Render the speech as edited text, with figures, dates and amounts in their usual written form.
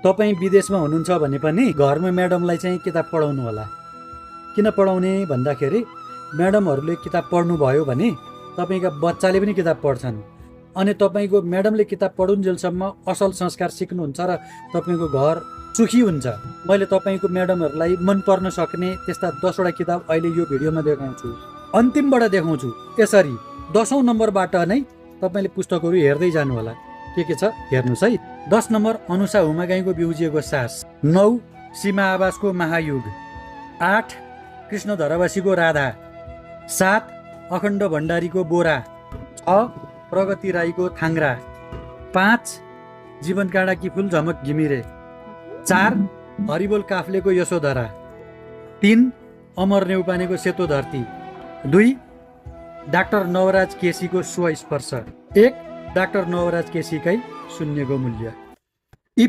तपाईँ विदेशमा हुनुहुन्छ भने पनि घरमा म्याडमलाई चाहिँ किताब पढाउनु होला। किन पढाउने भन्दाखेरि म्याडमहरूले किताब पढ्नुभयो भने तपाईँका बच्चाले पनि किताब पढ्छन् अनि तपाईँको म्याडमले किताब पढुन्जेलसम्म असल संस्कार सिक्नुहुन्छ र तपाईँको घर सुखी हुन्छ। मैले तपाईँको म्याडमहरूलाई मन पर्न सक्ने त्यस्ता 10वटा किताब अहिले यो भिडियोमा देखाउँछु, अन्तिमबाट देखाउँछु। यसरी 10औं नम्बरबाट नै तपाईँले पुस्तकहरू हेर्दै जानु होला। के छ हेर्नुहोस् है। 10 नम्बर अनुषा हुमागाईको बिउजिएको सास, 9 सीमा आवासको महायुग, 8 कृष्ण धरावासीको राधा, 7 अखण्ड भण्डारीको बोरा, 6 प्रगति राईको थाङ्ग्रा, 5 जीवन काँडाकी फुल झमक घिमिरे, 4 हरिबोल काफ्लेको यशोधरा, 3 अमर नेउपानेको सेतो धरती, 2 डाक्टर नवराज केसीको स्वस्पर्श, 1 डाक्टर नवराज केसीकै शून्यको मूल्य। यी